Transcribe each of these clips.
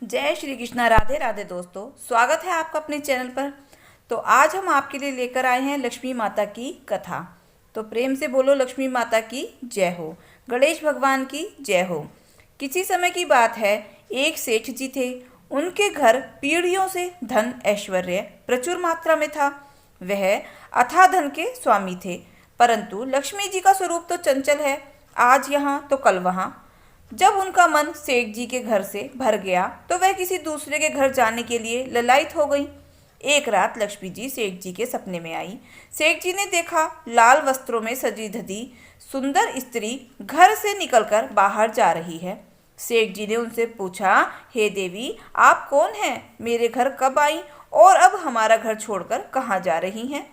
जय श्री कृष्णा। राधे राधे दोस्तों, स्वागत है आपका अपने चैनल पर। तो आज हम आपके लिए लेकर आए हैं लक्ष्मी माता की कथा। तो प्रेम से बोलो लक्ष्मी माता की जय हो, गणेश भगवान की जय हो। किसी समय की बात है, एक सेठ जी थे। उनके घर पीढ़ियों से धन ऐश्वर्य प्रचुर मात्रा में था। वह अथाह धन के स्वामी थे, परंतु लक्ष्मी जी का स्वरूप तो चंचल है, आज यहाँ तो कल वहाँ। जब उनका मन सेठ जी के घर से भर गया तो वह किसी दूसरे के घर जाने के लिए ललायत हो गई। एक रात लक्ष्मी जी सेठ जी के सपने में आई। सेठ जी ने देखा, लाल वस्त्रों में सजी धजी सुंदर स्त्री घर से निकलकर बाहर जा रही है। सेठ जी ने उनसे पूछा, हे देवी, आप कौन हैं? मेरे घर कब आई और अब हमारा घर छोड़कर कहाँ जा रही हैं?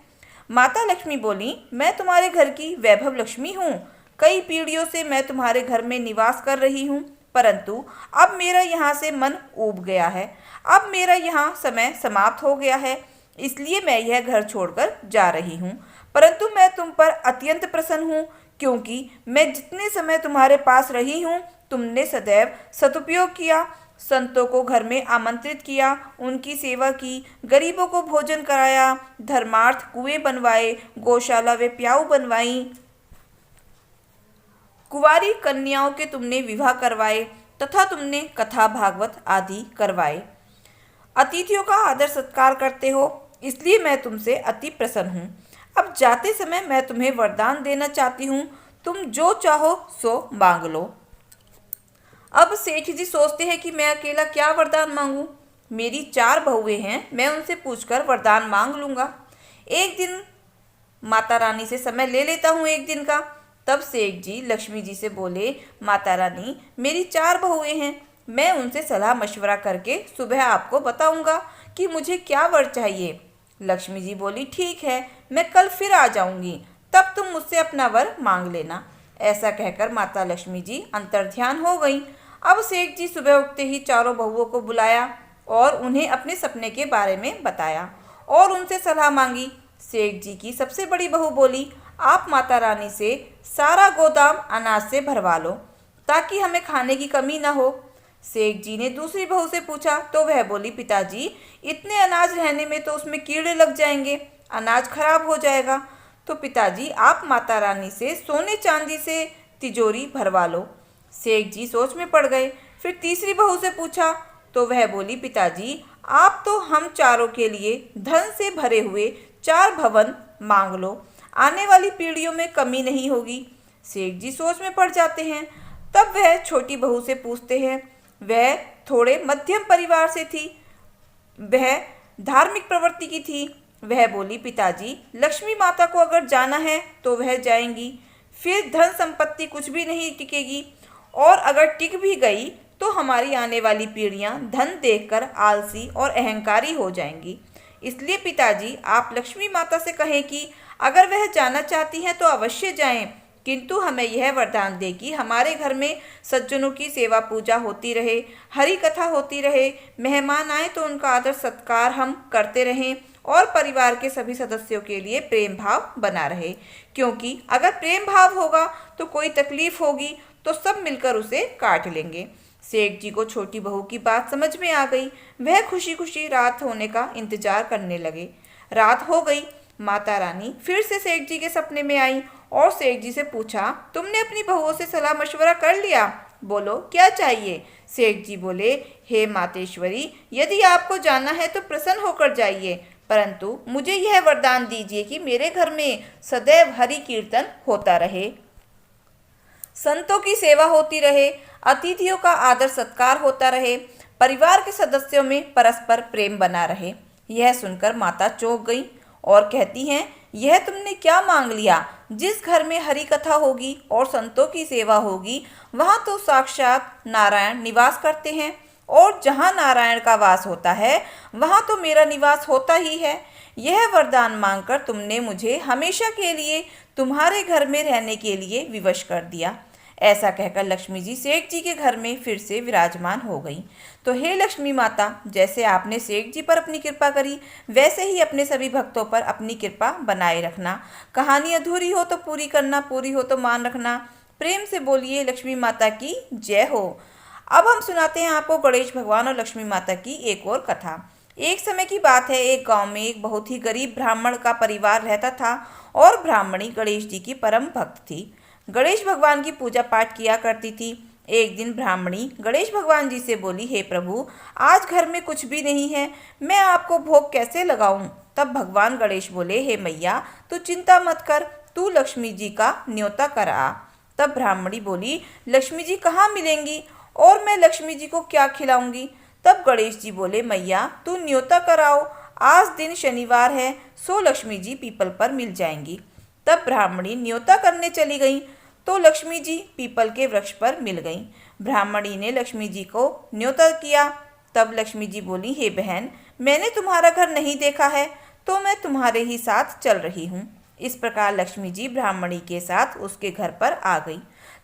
माता लक्ष्मी बोली, मैं तुम्हारे घर की वैभव लक्ष्मी हूँ। कई पीढ़ियों से मैं तुम्हारे घर में निवास कर रही हूँ, परंतु अब मेरा यहाँ से मन ऊब गया है। अब मेरा यहाँ समय समाप्त हो गया है, इसलिए मैं यह घर छोड़कर जा रही हूँ। परंतु मैं तुम पर अत्यंत प्रसन्न हूँ, क्योंकि मैं जितने समय तुम्हारे पास रही हूँ तुमने सदैव सदुपयोग किया। संतों को घर में आमंत्रित किया, उनकी सेवा की, गरीबों को भोजन कराया, धर्मार्थ कुएं बनवाए, गौशाला व प्याऊ बनवाई, कुंवारी कन्याओं के तुमने विवाह करवाए तथा तुमने कथा भागवत आदि करवाए। अतिथियों का आदर सत्कार करते हो, इसलिए मैं तुमसे अति प्रसन्न हूँ। अब जाते समय मैं तुम्हें वरदान देना चाहती हूँ, तुम जो चाहो सो मांग लो। अब सेठ जी सोचते हैं कि मैं अकेला क्या वरदान मांगूं। मेरी 4 बहुएं हैं, मैं उनसे पूछकर वरदान मांग लूंगा। एक दिन माता रानी से समय ले लेता हूँ, एक दिन का। तब सेठ जी लक्ष्मी जी से बोले, माता रानी, मेरी 4 बहुएं हैं, मैं उनसे सलाह मशवरा करके सुबह आपको बताऊंगा कि मुझे क्या वर चाहिए। लक्ष्मी जी बोली, ठीक है, मैं कल फिर आ जाऊंगी, तब तुम मुझसे अपना वर मांग लेना। ऐसा कहकर माता लक्ष्मी जी अंतर्ध्यान हो गईं। अब सेठ जी सुबह उठते ही चारों बहुओं को बुलाया और उन्हें अपने सपने के बारे में बताया और उनसे सलाह मांगी। सेठ जी की सबसे बड़ी बहू बोली, आप माता रानी से सारा गोदाम अनाज से भरवा लो, ताकि हमें खाने की कमी न हो। सेठ जी ने दूसरी बहू से पूछा तो वह बोली, पिताजी, इतने अनाज रहने में तो उसमें कीड़े लग जाएंगे, अनाज खराब हो जाएगा। तो पिताजी, आप माता रानी से सोने चांदी से तिजोरी भरवा लो। सेठ जी सोच में पड़ गए। फिर तीसरी बहू से पूछा तो वह बोली, पिताजी, आप तो हम चारों के लिए धन से भरे हुए 4 भवन मांग लो, आने वाली पीढ़ियों में कमी नहीं होगी। सेठ जी सोच में पड़ जाते हैं। तब वह छोटी बहू से पूछते हैं। वह थोड़े मध्यम परिवार से थी, वह धार्मिक प्रवृत्ति की थी। वह बोली, पिताजी, लक्ष्मी माता को अगर जाना है तो वह जाएंगी, फिर धन संपत्ति कुछ भी नहीं टिकेगी, और अगर टिक भी गई तो हमारी आने वाली पीढ़ियां धन देखकर आलसी और अहंकारी हो जाएंगी। इसलिए पिताजी, आप लक्ष्मी माता से कहें कि अगर वह जाना चाहती हैं तो अवश्य जाएं, किंतु हमें यह वरदान दे कि हमारे घर में सज्जनों की सेवा पूजा होती रहे, हरि कथा होती रहे, मेहमान आए तो उनका आदर सत्कार हम करते रहें और परिवार के सभी सदस्यों के लिए प्रेम भाव बना रहे, क्योंकि अगर प्रेम भाव होगा तो कोई तकलीफ होगी तो सब मिलकर उसे काट लेंगे। सेठ जी को छोटी बहू की बात समझ में आ गई। वह खुशी खुशी रात होने का इंतजार करने लगे। रात हो गई। माता रानी फिर से सेठ जी के सपने में आई और सेठ जी से पूछा, तुमने अपनी बहुओं से सलाह मशवरा कर लिया? बोलो, क्या चाहिए? सेठ जी बोले, हे मातेश्वरी, यदि आपको जाना है तो प्रसन्न होकर जाइए, परंतु मुझे यह वरदान दीजिए कि मेरे घर में सदैव हरि कीर्तन होता रहे, संतों की सेवा होती रहे, अतिथियों का आदर सत्कार होता रहे, परिवार के सदस्यों में परस्पर प्रेम बना रहे। यह सुनकर माता चौंक गई और कहती हैं, यह तुमने क्या मांग लिया? जिस घर में हरि कथा होगी और संतों की सेवा होगी, वहाँ तो साक्षात नारायण निवास करते हैं, और जहाँ नारायण का वास होता है वहाँ तो मेरा निवास होता ही है। यह वरदान मांगकर तुमने मुझे हमेशा के लिए तुम्हारे घर में रहने के लिए विवश कर दिया। ऐसा कहकर लक्ष्मी जी सेठ जी के घर में फिर से विराजमान हो गई। तो हे लक्ष्मी माता, जैसे आपने सेठ जी पर अपनी कृपा करी, वैसे ही अपने सभी भक्तों पर अपनी कृपा बनाए रखना। कहानी अधूरी हो तो पूरी करना, पूरी हो तो मान रखना। प्रेम से बोलिए लक्ष्मी माता की जय हो। अब हम सुनाते हैं आपको गणेश भगवान और लक्ष्मी माता की एक और कथा। एक समय की बात है, एक गांव में एक बहुत ही गरीब ब्राह्मण का परिवार रहता था और ब्राह्मणी गणेश जी की परम भक्त थी। गणेश भगवान की पूजा पाठ किया करती थी। एक दिन ब्राह्मणी गणेश भगवान जी से बोली, हे प्रभु, आज घर में कुछ भी नहीं है, मैं आपको भोग कैसे लगाऊं? तब भगवान गणेश बोले, हे मैया, तू चिंता मत कर, तू लक्ष्मी जी का न्योता कर आ। तब ब्राह्मणी बोली, लक्ष्मी जी कहाँ मिलेंगी और मैं लक्ष्मी जी को क्या खिलाऊंगी? तब गणेश जी बोले, मैया तू न्योता कराओ, आज दिन शनिवार है, सो लक्ष्मी जी पीपल पर मिल जाएंगी। तब ब्राह्मणी न्योता करने चली गई तो लक्ष्मी जी पीपल के वृक्ष पर मिल गईं। ब्राह्मणी ने लक्ष्मी जी को न्योता किया। तब लक्ष्मी जी बोली, हे बहन, मैंने तुम्हारा घर नहीं देखा है तो मैं तुम्हारे ही साथ चल रही हूँ। इस प्रकार लक्ष्मी जी ब्राह्मणी के साथ उसके घर पर आ गई।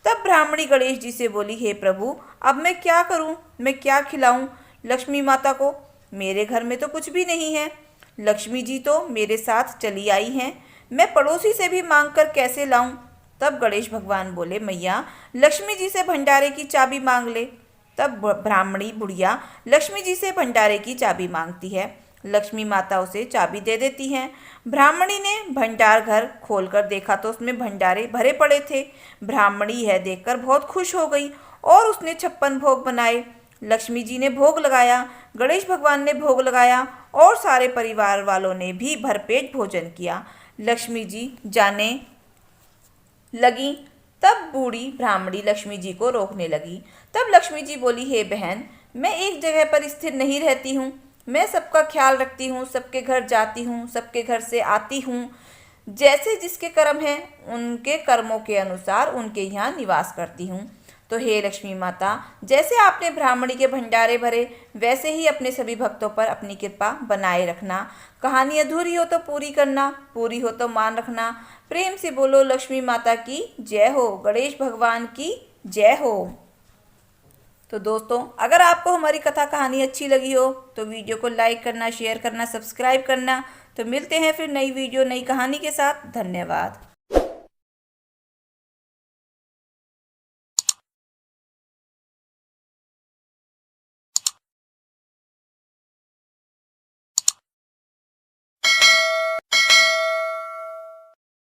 तब ब्राह्मणी गणेश जी से बोली, हे प्रभु, अब मैं क्या करूं? मैं क्या खिलाऊं लक्ष्मी माता को? मेरे घर में तो कुछ भी नहीं है। लक्ष्मी जी तो मेरे साथ चली आई हैं, मैं पड़ोसी से भी मांग कर कैसे लाऊं? तब गणेश भगवान बोले, मैया लक्ष्मी जी से भंडारे की चाबी मांग ले। तब ब्राह्मणी बुढ़िया लक्ष्मी जी से भंडारे की चाबी मांगती है। लक्ष्मी माता उसे चाबी दे देती हैं। ब्राह्मणी ने भंडार घर खोलकर देखा तो उसमें भंडारे भरे पड़े थे। ब्राह्मणी यह देखकर बहुत खुश हो गई और उसने 56 भोग बनाए। लक्ष्मी जी ने भोग लगाया, गणेश भगवान ने भोग लगाया और सारे परिवार वालों ने भी भरपेट भोजन किया। लक्ष्मी जी जाने लगी। तब बूढ़ी ब्राह्मणी लक्ष्मी जी को रोकने लगी। तब लक्ष्मी जी बोली, हे बहन, मैं एक जगह पर स्थिर नहीं रहती हूँ, मैं सबका ख्याल रखती हूँ, सबके घर जाती हूँ, सबके घर से आती हूँ। जैसे जिसके कर्म हैं उनके कर्मों के अनुसार उनके यहाँ निवास करती हूँ। तो हे लक्ष्मी माता, जैसे आपने ब्राह्मणी के भंडारे भरे वैसे ही अपने सभी भक्तों पर अपनी कृपा बनाए रखना। कहानी अधूरी हो तो पूरी करना, पूरी हो तो मान रखना। प्रेम से बोलो लक्ष्मी माता की जय हो, गणेश भगवान की जय हो। तो दोस्तों, अगर आपको हमारी कथा कहानी अच्छी लगी हो तो वीडियो को लाइक करना, शेयर करना, सब्सक्राइब करना। तो मिलते हैं फिर नई वीडियो नई कहानी के साथ। धन्यवाद।